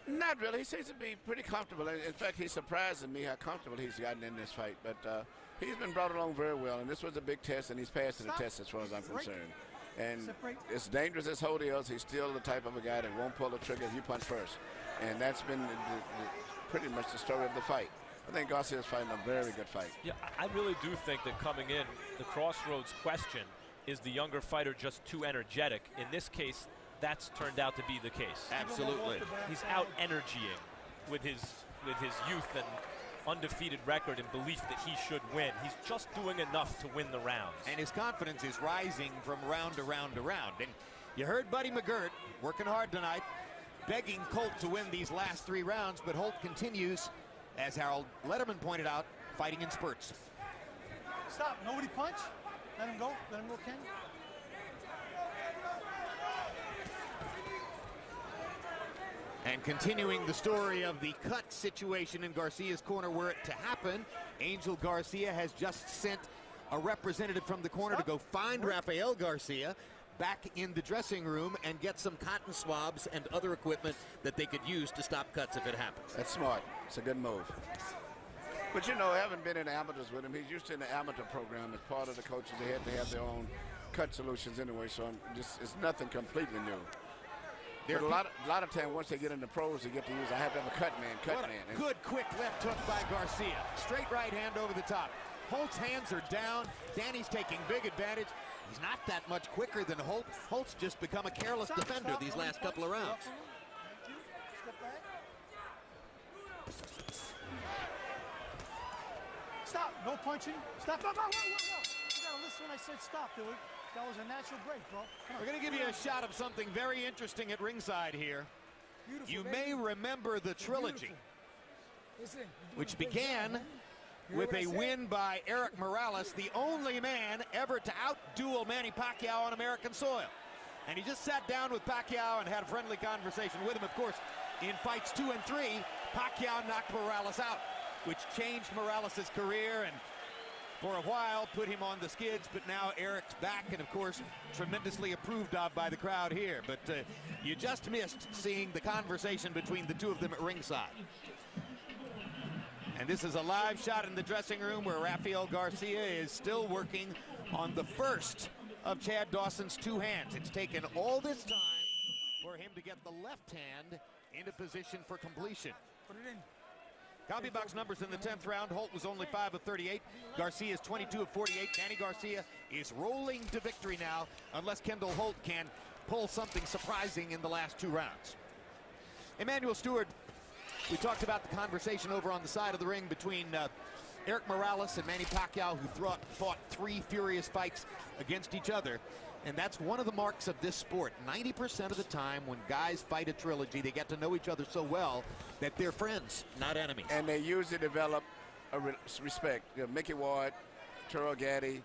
Not really. He seems to be pretty comfortable. In fact, he's surprising me how comfortable he's gotten in this fight. But he's been brought along very well, and this was a big test, and he's passed the test as far as I'm concerned. And as dangerous as Holt is, he's still the type of a guy that won't pull the trigger if you punch first. And that's been pretty much the story of the fight. I think Garcia's fighting a very good fight. Yeah, I really do think that coming in, the crossroads question is the younger fighter just too energetic. In this case, that's turned out to be the case. Absolutely. He's out energying with his youth and undefeated record and belief that he should win. He's just doing enough to win the rounds. And his confidence is rising from round to round to round. And you heard Buddy McGirt working hard tonight, begging Colt to win these last 3 rounds, but Holt continues, as Harold Letterman pointed out, fighting in spurts. Stop. Nobody punch. Let him go. Let him go, Ken. And continuing the story of the cut situation in Garcia's corner were it to happen, Angel Garcia has just sent a representative from the corner to go find Rafael Garcia back in the dressing room and get some cotton swabs and other equipment that they could use to stop cuts if it happens. That's smart. It's a good move. But you know, I haven't been in the amateurs with him. He's used to in the amateur program. As part of the coaches, they had to have their own cut solutions anyway, so it's nothing completely new. But a lot of time, once they get in the pros, they get to use, I have to have a cut man. Good quick left hook by Garcia. Straight right hand over the top. Holt's hands are down. Danny's taking big advantage. He's not that much quicker than Holt. Holt's just become a careless defender these last couple of rounds. Stop. No punching. Stop. No. You gotta listen when I said stop, dude. That was a natural break, bro. We're going to give you a shot of something very interesting at ringside here. Beautiful, you baby. may remember the trilogy, which began with a win by Eric Morales, the only man ever to out-duel Manny Pacquiao on American soil. And he just sat down with Pacquiao and had a friendly conversation with him. Of course, in fights 2 and 3, Pacquiao knocked Morales out, which changed Morales' career and for a while put him on the skids, but now Eric's back and of course tremendously approved of by the crowd here. But you just missed seeing the conversation between the two of them at ringside. And this is a live shot in the dressing room where Rafael Garcia is still working on the first of Chad Dawson's 2 hands. It's taken all this time for him to get the left hand into position for completion. Put it in. Copy box numbers in the 10th round. Holt was only 5 of 38. Garcia is 22 of 48. Danny Garcia is rolling to victory now, unless Kendall Holt can pull something surprising in the last 2 rounds. Emmanuel Stewart, we talked about the conversation over on the side of the ring between Eric Morales and Manny Pacquiao, who fought 3 furious fights against each other. And that's one of the marks of this sport. 90% of the time when guys fight a trilogy, they get to know each other so well that they're friends, not enemies. And they usually develop a respect. You know, Mickey Ward, Terrell Gaddy,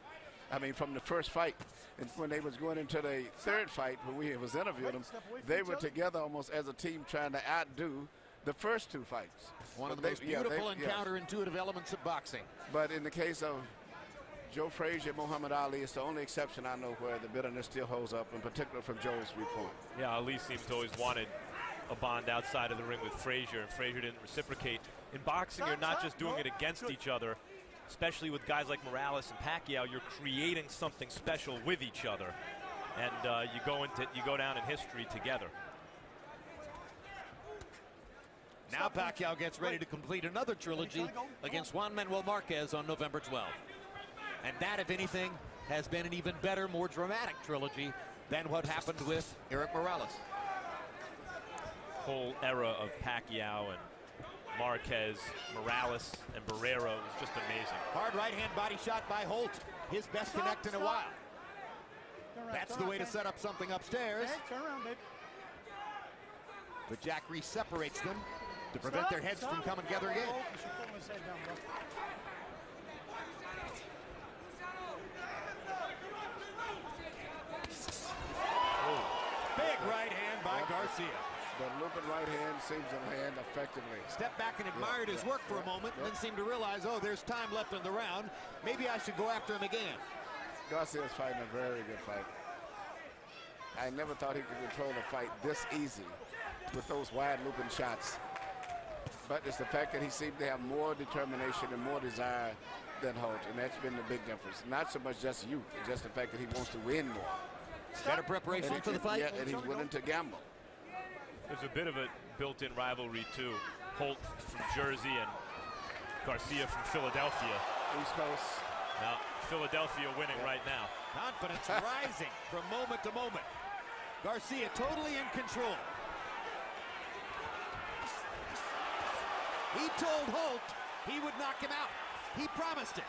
I mean, from the first fight. And when they was going into the 3rd fight, when we was interviewing them, they were together almost as a team trying to outdo the first 2 fights. One of the most beautiful and counterintuitive elements of boxing. But in the case of Joe Frazier, Muhammad Ali, it's the only exception I know where the bitterness still holds up, in particular from Joe's viewpoint. Yeah, Ali seems to always wanted a bond outside of the ring with Frazier, and Frazier didn't reciprocate. In boxing, you're not just doing it against each other, especially with guys like Morales and Pacquiao. You're creating something special with each other, and you go down in history together. Now Pacquiao gets ready to complete another trilogy against Juan Manuel Marquez on November 12th. And that, if anything, has been an even better, more dramatic trilogy than what happened with Eric Morales. Whole era of Pacquiao and Marquez, Morales, and Barrera was just amazing. Hard right-hand body shot by Holt. His best connect in a while. That's the way to set up something upstairs. Okay, turn around, baby. But Jack Reese separates them to prevent their heads from coming together again. Big right hand by Garcia. The looping right hand seems to land effectively. Stepped back and admired his work for a moment, and then seemed to realize, oh, there's time left in the round. Maybe I should go after him again. Garcia's fighting a very good fight. I never thought he could control the fight this easy with those wide looping shots. But it's the fact that he seemed to have more determination and more desire than Holt, and that's been the big difference. Not so much just youth, just the fact that he wants to win more. Better preparation for the fight? Yeah, and he's willing to gamble. There's a bit of a built-in rivalry, too. Holt from Jersey and Garcia from Philadelphia. East Coast. Now, Philadelphia winning right now. Confidence rising from moment to moment. Garcia totally in control. He told Holt he would knock him out. He promised it.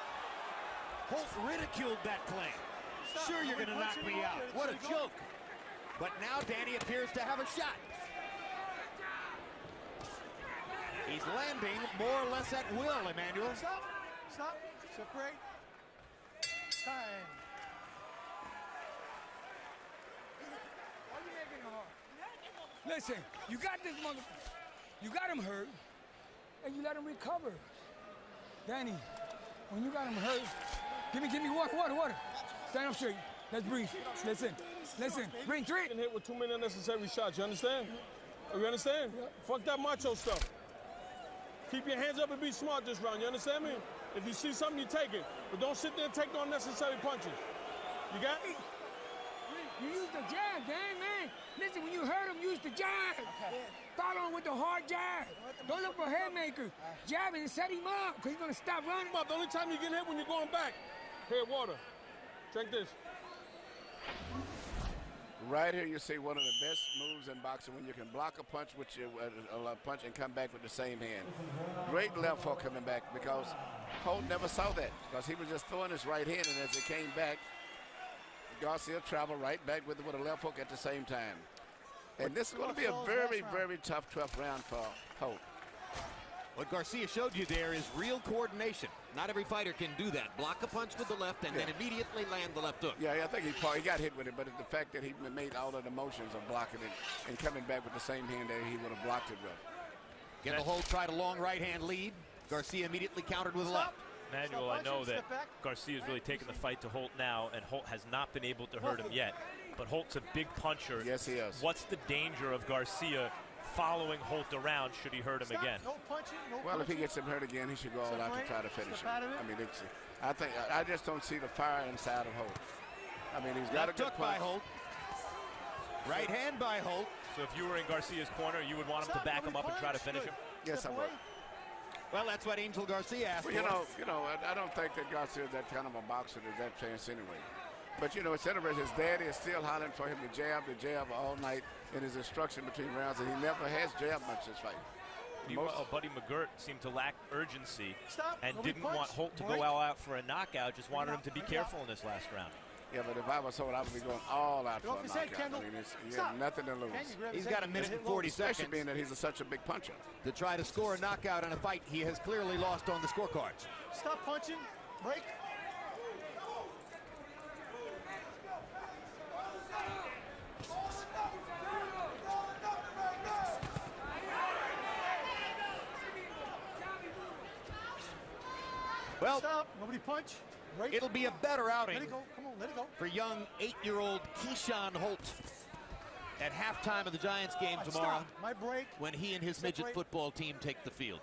Holt ridiculed that claim. Sure, you're going to knock me out. What a joke. But now Danny appears to have a shot. He's landing more or less at will, Emmanuel. Stop. Stop. Separate. Time. Why you making it hard? Listen, you got this mother. You got him hurt, and you let him recover. Danny, when you got him hurt, give me water. Stand up straight. Let's breathe. Listen. Bring three. Getting hit with too many unnecessary shots. You understand? You understand? Yeah. Fuck that macho stuff. Keep your hands up and be smart this round. You understand me? If you see something, you take it. But don't sit there and take no unnecessary punches. You got it? You use the jab, dang man. Listen, when you hurt him, use the jab. Start on with the hard jab. Don't look for haymakers. Jab and set him up, because he's going to stop running. The only time you get hit when you're going back. Here, water. Drink this. Right here, you see one of the best moves in boxing when you can block a punch with your punch and come back with the same hand. Great left hook coming back because Holt never saw that because he was just throwing his right hand, and as it came back, Garcia traveled right back with a left hook at the same time. And this is going to be a very, very tough round for Holt. What Garcia showed you there is real coordination. Not every fighter can do that. Block a punch with the left and then immediately land the left hook. Yeah, I think he got hit with it, but the fact that he made all of the motions of blocking it and coming back with the same hand that he would have blocked it with. Kendall Holt tried a long right-hand lead. Garcia immediately countered with a left. Manuel, I know that Garcia's really taken the fight to Holt now, and Holt has not been able to hurt him yet. But Holt's a big puncher. Yes, he is. What's the danger of Garcia following Holt around should he hurt him again? No punching, well, if he gets him hurt again, he should go all out to try to finish him. I mean, I just don't see the fire inside of Holt. I mean, he's got a good punch. By Holt. Right hand by Holt. So if you were in Garcia's corner, you would want him to back him up and try to finish him? Yes, I would. Well, that's what Angel Garcia asked for. You know, I don't think that Garcia is that kind of a boxer that's that fast anyway. But, you know, it's interesting. His daddy is still hollering for him to jab all night in his instruction between rounds, and he never has jabbed much this fight. Meanwhile, Buddy McGirt seemed to lack urgency and didn't want Holt to go all out for a knockout, just wanted him to be careful in this last round. Yeah, but if I was Holt, I would be going all out for a knockout. I mean, he has nothing to lose. He's got a minute and 40 seconds. Especially being that he's such a big puncher. To try to score a knockout in a fight he has clearly lost on the scorecards. Stop punching. Break. Well, stop. Nobody punch. Break. It'll be a better outing. Let it go. Come on, let it go. For young 8-year-old Keyshawn Holt at halftime of the Giants game tomorrow. Stop. My break. When he and his midget football team take the field.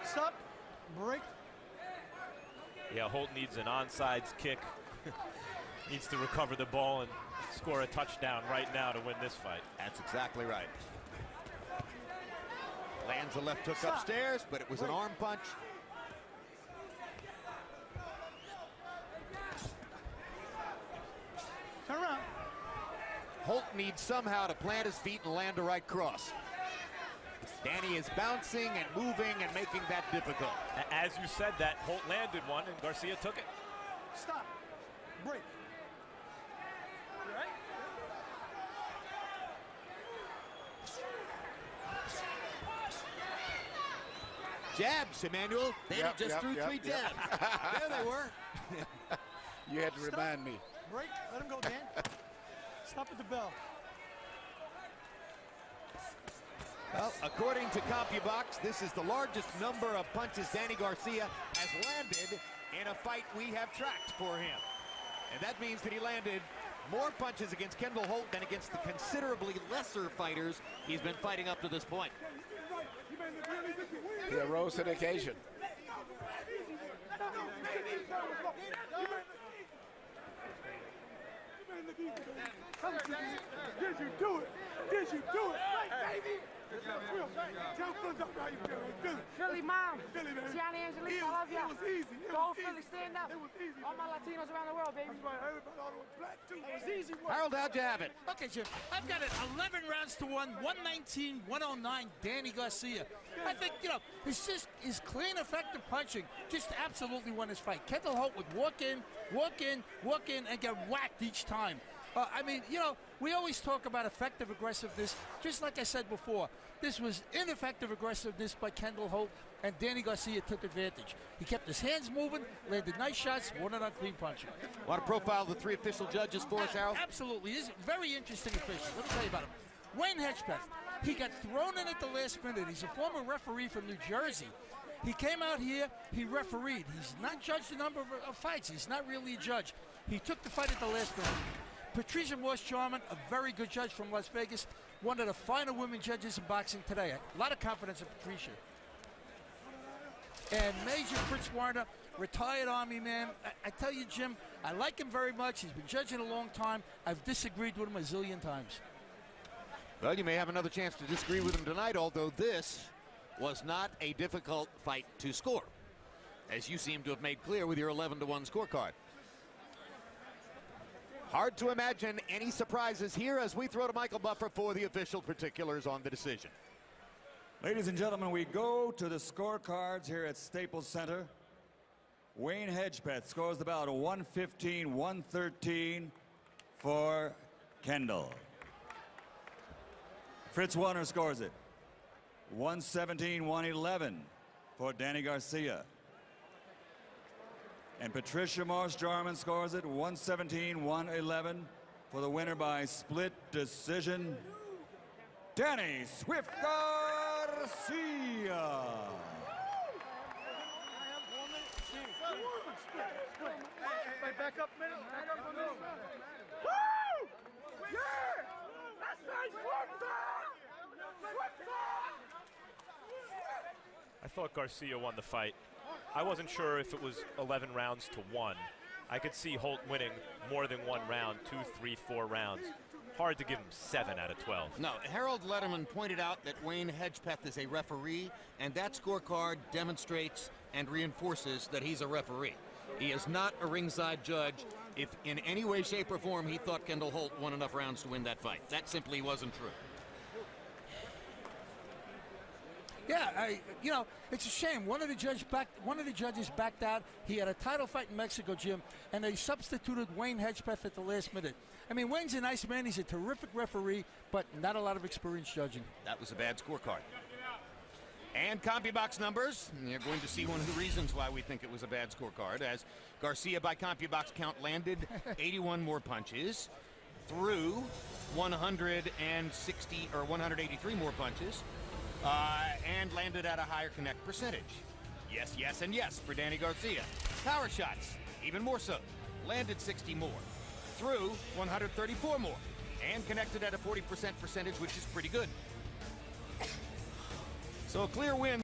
Stop. Break. Yeah, Holt needs an onside kick. Needs to recover the ball and score a touchdown right now to win this fight. That's exactly right. Lands a left hook upstairs, but it was an arm punch. Turn around. Holt needs somehow to plant his feet and land a right cross. Danny is bouncing and moving and making that difficult. As you said that, Holt landed one and Garcia took it. Stop. Break. You right? Jabs, Emmanuel. Danny just threw 3 jabs. There they were. You had to remind me. Break. Let him go, Dan. Stop at the bell. Well, according to CompuBox, this is the largest number of punches Danny Garcia has landed in a fight we have tracked for him. And that means that he landed more punches against Kendall Holt than against the considerably lesser fighters he's been fighting up to this point. He rose to the occasion. Did you do it? Did you do it? Baby! Tell Philly how you feel. Philly, Mom. Philly, man. Gianni Angelique, I love you. It was easy. Go Philly, stand up. It was easy. All my Latinos around the world, baby. That's right. Everybody all the way black, too. It was easy work. Harold, how'd you have it? Okay, Jim, I've got it 11 rounds to 1, 119, 109, Danny Garcia. I think, you know, it's just his clean, effective punching just absolutely won his fight. Kendall Holt would walk in, and get whacked each time. I mean, you know, we always talk about effective aggressiveness. Just like I said before, this was ineffective aggressiveness by Kendall Holt, and Danny Garcia took advantage. He kept his hands moving, landed nice shots, won it on clean punching. Want to profile the 3 official judges for us, Harold? Absolutely. He's a very interesting official. Let me tell you about him. Wayne Hedgepeth. He got thrown in at the last minute. He's a former referee from New Jersey. He came out here, he refereed. He's not judged a number of fights. He's not really a judge. He took the fight at the last minute. Patricia Morse-Jarman, a very good judge from Las Vegas, one of the finer women judges in boxing today. A lot of confidence in Patricia. And Major Fritz Warner, retired Army man. I tell you, Jim, I like him very much. He's been judging a long time. I've disagreed with him a zillion times. Well, you may have another chance to disagree with him tonight, although this was not a difficult fight to score, as you seem to have made clear with your 11-1 scorecard. Hard to imagine any surprises here as we throw to Michael Buffer for the official particulars on the decision. Ladies and gentlemen, we go to the scorecards here at Staples Center. Wayne Hedgepeth scores the bout 115-113 for Kendall. Fritz Warner scores it 117-111 for Danny Garcia. And Patricia Morse-Jarman scores it 117-111 for the winner by split decision, Danny Swift Garcia. Back up a minute. Woo! Yeah! That's nice work, I thought Garcia won the fight. I wasn't sure if it was 11 rounds to 1. I could see Holt winning more than 1 round, 2, 3, 4 rounds. Hard to give him 7 out of 12. No, Harold Letterman pointed out that Wayne Hedgepeth is a referee, and that scorecard demonstrates and reinforces that he's a referee. He is not a ringside judge. If in any way, shape, or form he thought Kendall Holt won enough rounds to win that fight. That simply wasn't true. Yeah, you know, it's a shame. One of the judges backed out. He had a title fight in Mexico, Jim, and they substituted Wayne Hedgepeth at the last minute. I mean, Wayne's a nice man. He's a terrific referee, but not a lot of experience judging. That was a bad scorecard. And CompuBox numbers. You're going to see one of the reasons why we think it was a bad scorecard, as Garcia, by CompuBox count, landed 81 more punches, threw 160 or 183 more punches. And landed at a higher connect percentage. Yes, yes, and yes for Danny Garcia. Power shots, even more so. Landed 60 more. Threw 134 more. And connected at a 40% percentage, which is pretty good. So a clear win.